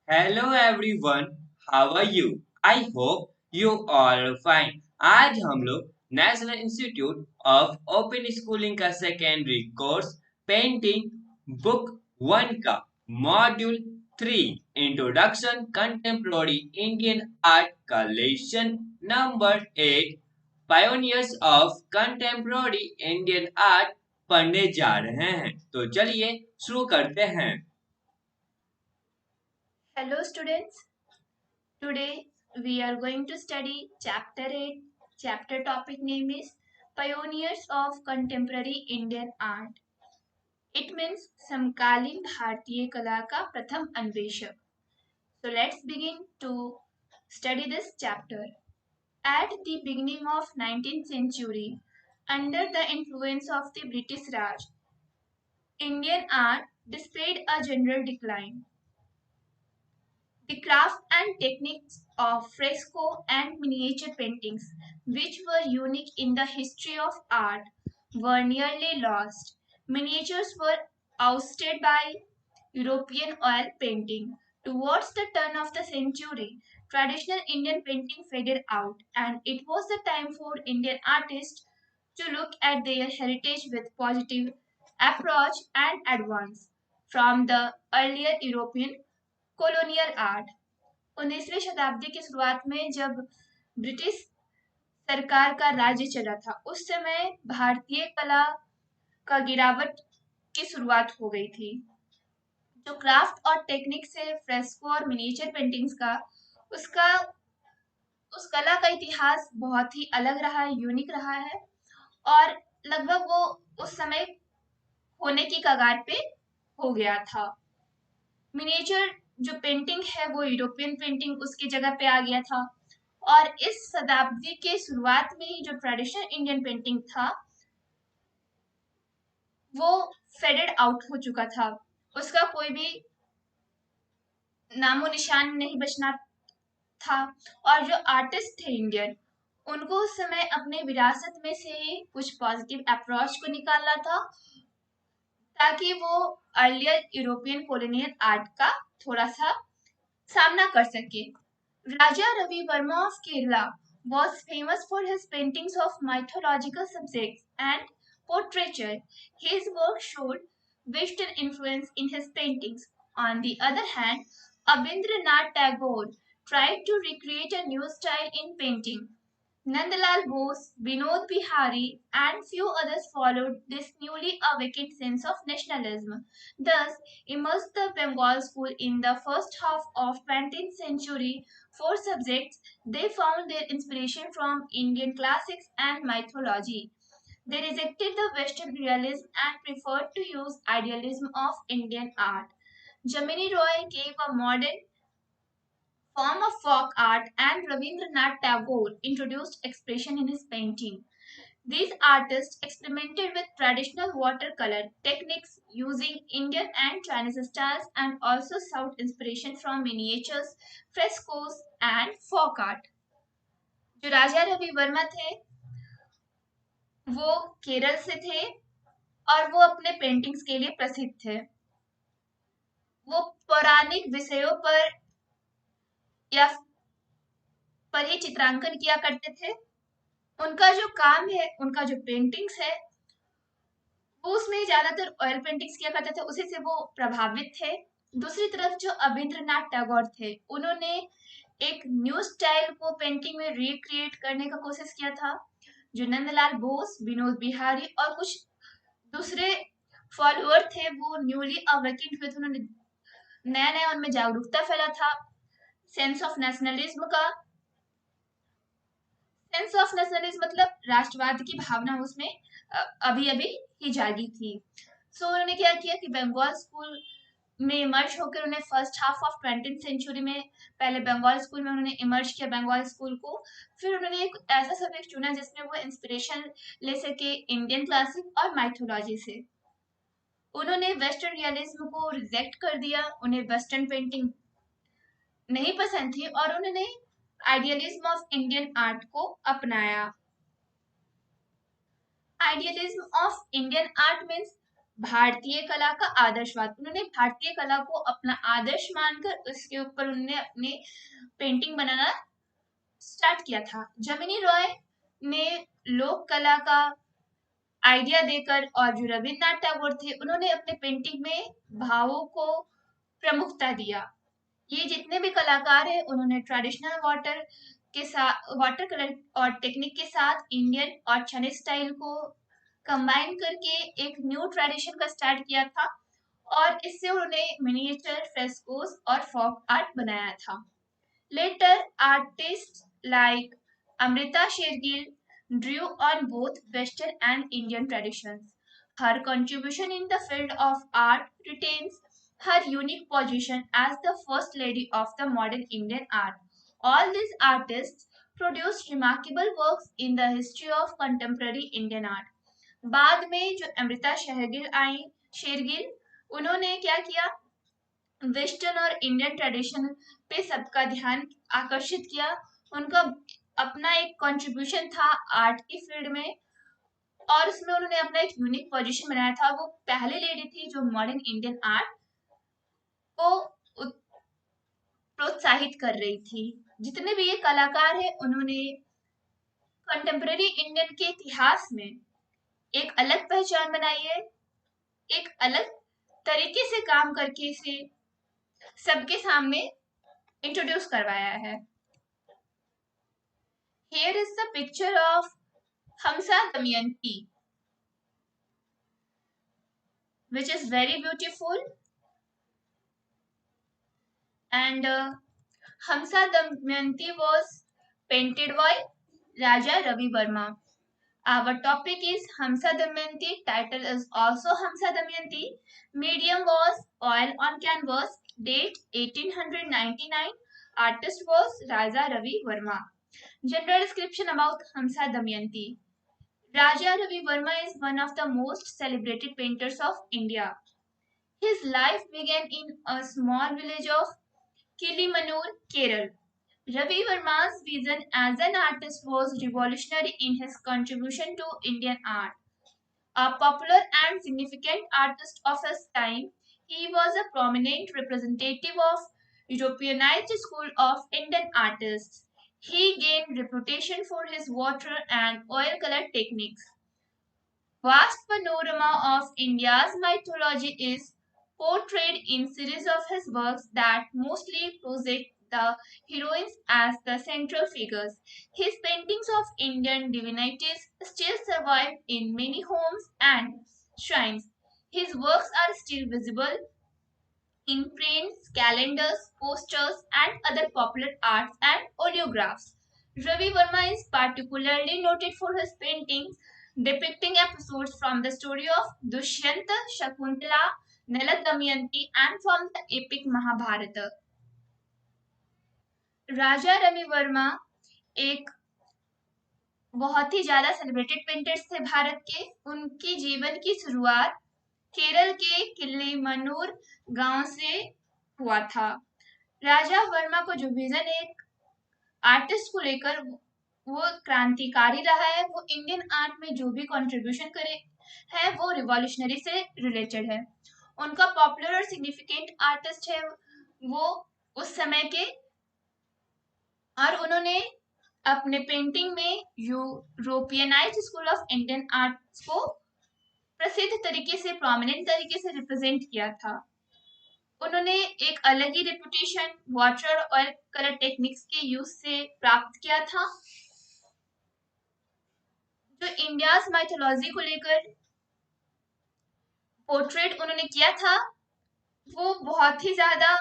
Hello everyone, how are you? I hope you all fine. आज हम लोग National Institute of Open Schooling का secondary course painting book one का module 3 introduction contemporary Indian art का lesson number 8 pioneers of contemporary Indian art पढ़ने जा रहे हैं। तो चलिए शुरू करते हैं। Hello students, today we are going to study chapter 8. Chapter topic name is Pioneers of Contemporary Indian Art. It means समकालीन भारतीय कला का प्रथम अन्वेषक. So let's begin to study this chapter. At the beginning of 19th century, under the influence of the British Raj, Indian art displayed a general decline. The craft and techniques of fresco and miniature paintings, which were unique in the history of art, were nearly lost. Miniatures were ousted by European oil painting. Towards the turn of the century, traditional Indian painting faded out, and it was the time for Indian artists to look at their heritage with positive approach and advance from the earlier European colonial art. 19वीं शताब्दी की शुरुआत में जब British सरकार का राज्य चला था उस समय भारतीय कला का गिरावट की शुरुआत हो गई थी। जो क्राफ्ट और टेक्निक से फ्रेस्को और मिनिएचर पेंटिंग्स का उसका उस कला का इतिहास बहुत ही अलग रहा है, यूनिक रहा है और लगभग वो उस समय होने की कगार पे हो गया था। मिनिएचर जो पेंटिंग है वो यूरोपियन पेंटिंग उसकी जगह पे आ गया था और इस शताब्दी के शुरुआत में ही जो ट्रेडिशनल इंडियन पेंटिंग था वो फेडेड आउट हो चुका था। उसका कोई भी नामो निशान नहीं बचना था और जो आर्टिस्ट थे इंडियन उनको उस समय अपने विरासत में से ही कुछ पॉजिटिव अप्रोच को निकालना था ताकि वो अर्लियर यूरोपियन कॉलोनियल आर्ट का थोड़ा सा सामना कर सके। Raja Ravi Verma of Kerala was famous for his paintings of mythological subjects and portraiture. His work showed Western influence in his paintings. On the other hand, Abindranath Tagore tried to recreate a new style in painting. Nandalal Bose, Vinod Bihari, and few others followed this newly awakened sense of nationalism. Thus emerged the Bengal school in the first half of 20th century. For subjects, they found their inspiration from Indian classics and mythology. They rejected the Western realism and preferred to use idealism of Indian art. Jamini Roy gave a modern form of folk art, and Rabindranath Tagore introduced expression in his painting. These artists experimented with traditional watercolor techniques using Indian and Chinese styles and also sought inspiration from miniatures, frescoes and folk art. जो राजा रवि वर्मा थे वो केरल से थे और वो अपने paintings के लिए प्रसिद्ध थे। वो पौराणिक विषयों पर या पर ही चित्रांकन किया करते थे। उनका जो काम है, उनका जो पेंटिंग्स है वो उसमें ज्यादातर ऑयल पेंटिंग्स किया करते थे, उसी से वो प्रभावित थे। दूसरी तरफ जो अविंद्रनाथ टैगोर थे उन्होंने एक न्यू स्टाइल को पेंटिंग में रिक्रिएट करने का कोशिश किया था। जो नंदलाल बोस, विनोद बिहारी और कुछ दूसरे फॉलोअर थे वो न्यूली अवेकेंड हुए थे। उन्होंने नया नया उनमें जागरूकता फैला था, सेंस ऑफ नेशनलिज्म का। सेंस ऑफ नेशनलिज्म मतलब राष्ट्रवाद की भावना उसमें अभी अभी ही जागी थी। सो उन्होंने क्या किया कि बंगाल स्कूल में इमर्ज होकर उन्हें first half of 20th century में पहले बंगाल स्कूल में उन्होंने इमर्ज किया बंगाल स्कूल को। फिर उन्होंने एक ऐसा सब्जेक्ट चुना जिसमें वो इंस्पिरेशन ले सके इंडियन क्लासिक और माइथोलॉजी से। उन्होंने वेस्टर्न रियलिज्म को रिजेक्ट कर दिया, उन्हें वेस्टर्न पेंटिंग नहीं पसंद थी और उन्होंने आइडियलिज्म ऑफ इंडियन आर्ट को अपनाया। Idealism of Indian art means भारतीय कला का आदर्शवाद। उन्होंने भारतीय कला को अपना आदर्श मानकर उसके ऊपर उन्होंने अपने पेंटिंग बनाना स्टार्ट किया था। जमिनी रॉय ने लोक कला का आइडिया देकर, और जो रविन्द्रनाथ टैगोर थे उन्होंने अपने पेंटिंग में भावों को प्रमुखता दिया। ये जितने भी कलाकार हैं उन्होंने ट्रेडिशनल वाटर कलर और टेक्निक के साथ इंडियन और चाइनीज स्टाइल को कंबाइन करके एक न्यू ट्रेडिशन का स्टार्ट किया था, और इससे उन्होंने मिनिएचर, फ्रेस्कोस और फॉक आर्ट बनाया था। Later, artists like Amrita Shergill drew on both Western and Indian traditions. Her contribution in the field of art retains her unique position as the first lady of the modern Indian art. All these artists produced remarkable works in the history of contemporary Indian art. बाद में जो अमृता शेरगिल उन्होंने क्या किया, western और Indian tradition पे सबका ध्यान आकर्षित किया। उनका अपना एक कंट्रीब्यूशन था आर्ट की फील्ड में, और उसमें उन्होंने अपना एक यूनिक पोजीशन बनाया था। वो पहली लेडी थी जो मॉडर्न इंडियन आर्ट को प्रोत्साहित कर रही थी। जितने भी ये कलाकार हैं उन्होंने कंटेम्प्रेरी इंडियन के इतिहास में एक अलग पहचान बनाई है, एक अलग तरीके से काम करके इसे सबके सामने इंट्रोड्यूस करवाया है। Here is the picture of Hamsa Damayanti, which is very beautiful. And Hamsa Damayanti was painted by Raja Ravi Verma. Our topic is Hamsa Damayanti. Title is also Hamsa Damayanti. Medium was oil on canvas. Date 1899. Artist was Raja Ravi Verma. General description about Hamsa Damayanti. Raja Ravi Verma is one of the most celebrated painters of India. His life began in a small village of Kilimanur, Kerala. Ravi Verma's vision as an artist was revolutionary in his contribution to Indian art. A popular and significant artist of his time, he was a prominent representative of Europeanized school of Indian artists. He gained reputation for his water and oil color techniques. Vast panorama of India's mythology is portrayed in series of his works that mostly project the heroines as the central figures. His paintings of Indian divinities still survive in many homes and shrines. His works are still visible in prints, calendars, posters, and other popular arts and oleographs. Ravi Verma is particularly noted for his paintings depicting episodes from the story of Dushyanta, Shakuntala, Nala Damayanti, and from the epic Mahabharata. Raja Ravi Varma एक बहुत ही ज्यादा celebrated painters थे भारत के। उनकी जीवन की शुरुआत केरल के किलिमनूर गांव से हुआ था। राजा वर्मा को जो विजन एक आर्टिस्ट को लेकर वो क्रांतिकारी रहा है। वो इंडियन आर्ट में जो भी कंट्रीब्यूशन करे है वो रिवॉल्यूशनरी से रिलेटेड है। उनका पॉपुलर और सिग्निफिकेंट आर्टिस्ट है वो उस समय के, और उन्होंने अपने पेंटिंग में यूरोपियनाइज्ड स्कूल ऑफ इंडियन आर्ट्स को प्रसिद्ध तरीके से, प्रोमिनेंट तरीके से रिप्रेजेंट किया था। उन्होंने एक अलग ही रेपुटेशन वाटर और ऑयल कलर टेक्निक्स के यूज से प्राप्त किया था। जो इंडियाज माइथोलॉजी को लेकर पोर्ट्रेट उन्होंने किया था वो बहुत ही ज्यादा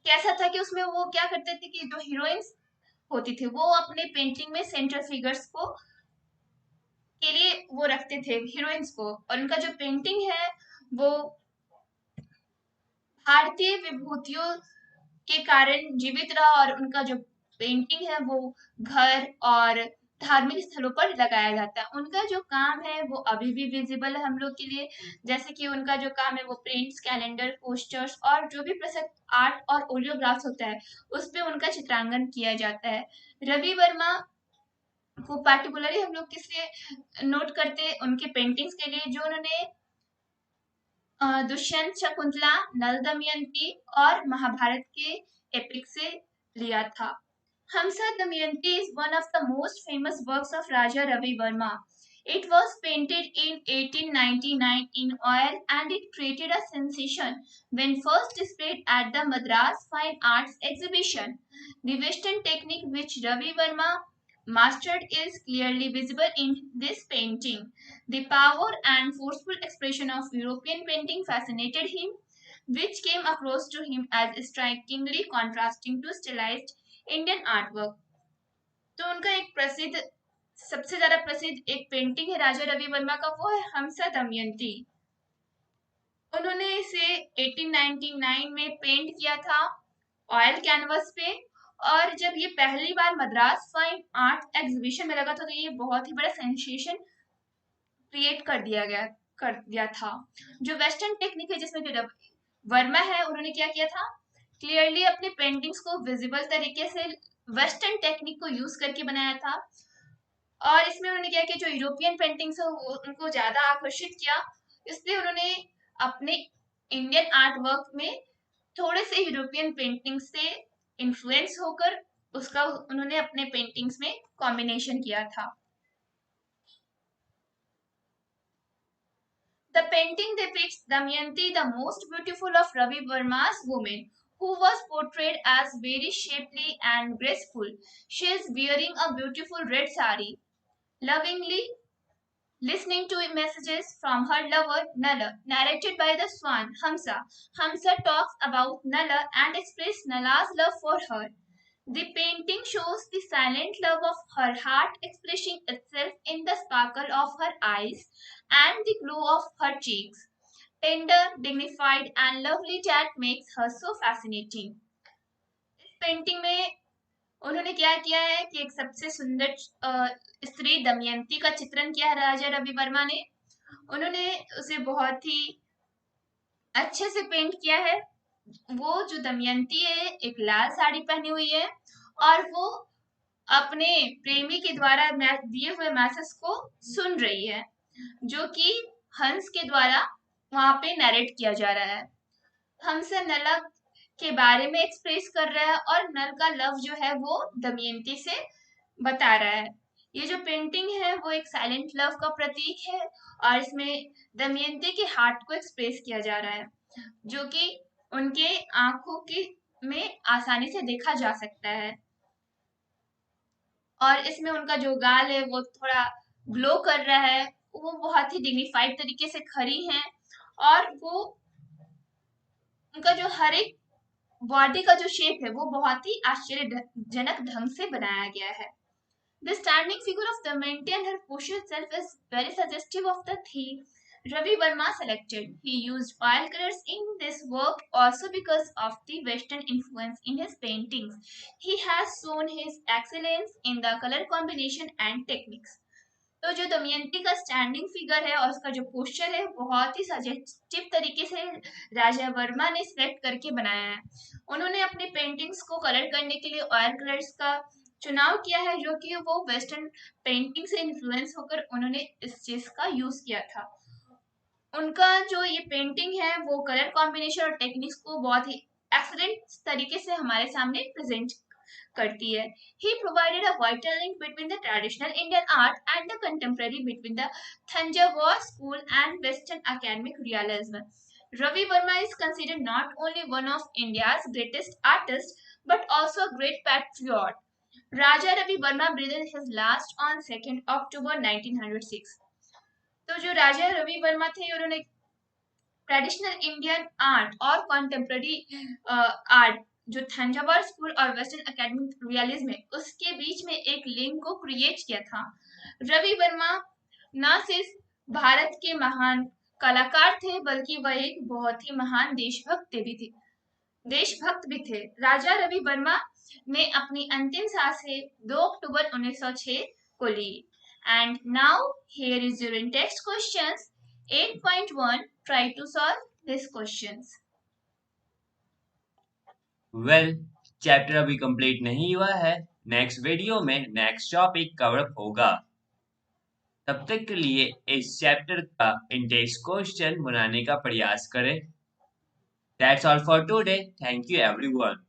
कैसा था कि उसमें वो क्या करते थे कि जो हीरोइंस होती थी वो अपने पेंटिंग में सेंट्रल फिगर्स को के लिए वो रखते थे हीरोइंस को, और उनका जो पेंटिंग है वो भारतीय विभूतियों के कारण जीवित रहा, और उनका जो पेंटिंग है वो घर और धार्मिक स्थलों पर लगाया जाता है। उनका जो काम है वो अभी भी विजिबल है हम लोग के लिए। जैसे कि उनका जो काम है वो प्रिंट्स, कैलेंडर, पोस्टर्स और जो भी प्रसिद्ध आर्ट और ओलियोग्राफ्स होता है उस पे उनका चित्रांकन किया जाता है। रवि वर्मा को पार्टिकुलरली हम लोग किसलिए नोट करते हैं, उनके पेंटिंग्स के लिए जो उन्होंने दुष्यंत शकुंतला, नल दमयंती और महाभारत के एपिक से लिया था। Hamsa Damayanti is one of the most famous works of Raja Ravi Verma. It was painted in 1899 in oil and it created a sensation when first displayed at the Madras Fine Arts Exhibition. The Western technique which Ravi Verma mastered is clearly visible in this painting. The power and forceful expression of European painting fascinated him, which came across to him as strikingly contrasting to stylized Indian artwork. तो उनका एक प्रसिद्ध, सबसे ज्यादा प्रसिद्ध एक painting है राजा रवि वर्मा का, वो है हमसा दमयंती। उन्होंने इसे 1899 में पेंट किया था ऑयल कैनवस पे, और जब ये पहली बार मद्रास फाइन आर्ट एग्जीबिशन में लगा था तो ये बहुत ही बड़ा सेंसेशन क्रिएट कर दिया था। जो वेस्टर्न टेक्निक है जिसमें जो वर्मा है उन्होंने क्या किया था, क्लियरली अपने पेंटिंग्स को विजिबल तरीके से वेस्टर्न टेक्निक को यूज करके बनाया था, और इसमें उन्होंने क्या किया, जो यूरोपियन पेंटिंग्स है उनको ज्यादा आकर्षित किया, इसलिए उन्होंने अपने इंडियन आर्ट वर्क में थोड़े से यूरोपियन पेंटिंग से इन्फ्लुएंस होकर उसका उन्होंने अपने पेंटिंग्स में कॉम्बिनेशन किया था। The painting depicts Damayanti, the most beautiful of Ravi Verma's women, who was portrayed as very shapely and graceful. She is wearing a beautiful red sari, lovingly listening to messages from her lover Nala, narrated by the swan Hamsa. Hamsa talks about Nala and expresses Nala's love for her. The painting shows the silent love of her heart expressing itself in the sparkle of her eyes and the glow of her cheeks. Tender, dignified, and lovely that makes her so fascinating. इस painting में उन्होंने क्या किया है कि एक सबसे सुंदर स्त्री दमयंती का चित्रण किया है राजा रवि वर्मा ने। उन्होंने उसे बहुत ही अच्छे से पेंट किया है। वो जो दमयंती है एक लाल साड़ी पहनी हुई है और वो अपने प्रेमी के द्वारा दिए हुए मैसेज को सुन रही है, जो कि हंस के द्वारा वहां पे नरेट किया जा रहा है। हमसे नल के बारे में एक्सप्रेस कर रहा है और नल का लव जो है वो दमयंती से बता रहा है। ये जो पेंटिंग है वो एक साइलेंट लव का प्रतीक है और इसमें दमयंती के हार्ट को एक्सप्रेस किया जा रहा है, जो कि उनके आंखों की में आसानी से देखा जा सकता है। और इसमें उनका जो गाल है वो थोड़ा ग्लो कर रहा है, वो बहुत ही डिग्निफाइड तरीके से खड़ी हैं और वो उनका जो हर एक बॉडी का जो शेप है वो बहुत ही आश्चर्यजनक ढंग से बनाया गया है। The standing figure of Damayanti and her posture itself is very suggestive of the theme Ravi Verma selected. He used oil colors in this work also because of the Western influence in his paintings. He has shown his excellence in the color combination and techniques. तो जो दमयंती का standing figure है और उसका जो posture है बहुत ही suggestive तरीके से राजा वर्मा ने सिलेक्ट करके बनाया है। उन्होंने अपने पेंटिंग्स को कलर करने के लिए ऑयल कलर्स का चुनाव किया है, जो कि वो वेस्टर्न पेंटिंग से इन्फ्लुएंस होकर उन्होंने इस चीज का यूज किया था। उनका जो ये पेंटिंग है वो कलर कॉम्बिनेशन और टेक्निक्स को बहुत ही एक्सीलेंट तरीके से हमारे सामने प्रेजेंट करती है। He provided a vital link between the traditional Indian art and the contemporary, between the Thanjavur school and Western academic realism. Ravi Verma is considered not only one of India's greatest artists but also a great patriot. Raja Ravi Verma breathed his last on 2nd October 1906. तो जो राजा रवि वर्मा थे उन्होंने traditional Indian art और contemporary art जो थंजावर school और western academic realism है उसके बीच में एक लिंक को क्रिएट किया था। रवि वर्मा न सिर्फ भारत के महान कलाकार थे बल्कि वह एक बहुत ही महान देशभक्त भी थे। राजा रवि वर्मा ने अपनी अंतिम सांसें 2 अक्टूबर 1906 को ली। And now here is your text questions 8.1 try to solve these questions. Well chapter अभी कंप्लीट नहीं हुआ है, नेक्स्ट वीडियो में नेक्स्ट टॉपिक कवर होगा। तब तक के लिए इस चैप्टर का इंटेक्स क्वेश्चन बनाने का प्रयास करें। That's all for today. Thank you everyone.